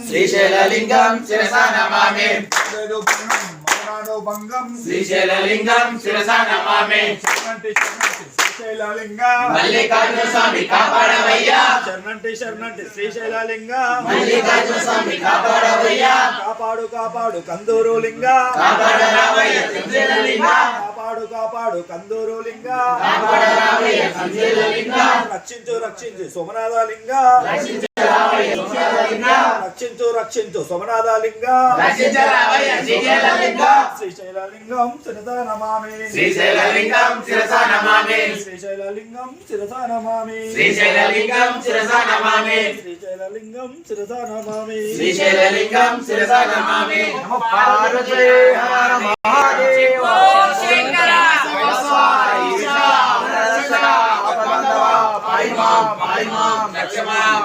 శ్రీశైలలింగం శిరసా నమామి శ్రీశైలలింగం శిరసా నమామి మల్లికార్జున స్వామి కాపాడవయ్యా శరణంటి శరణంటి శ్రీశైలలింగ మల్లికార్జున స్వామి కాపాడవయ్యా కాపాడు కాపాడు కందూరు లింగ కాపాడరావయ్య శ్రీశైలలింగ కాపాడు కాపాడు కందూరు లింగ కాపాడరావయ్య శ్రీశైలలింగ రక్షించు రక్షించు సోమనాథ లింగ రక్షించరావయ్య శ్రీశైలలింగ రక్షించు రక్షించు సోమనాథ లింగ రక్షించరావయ్య శ్రీశైలలింగ శ్రీశైలలింగం శిరసా నమామి శ్రీశైలలింగం శిరసా నమామి శ్రీశైలలింగం శిరసా నమామి శ్రీశైలలింగం శిరసా నమామి శ్రీశైలలింగం శిరసా నమామి శ్రీశైలలింగం శిరసా నమామి నమః పార్వతే హర మహాదేవ శంకర రక్షమాం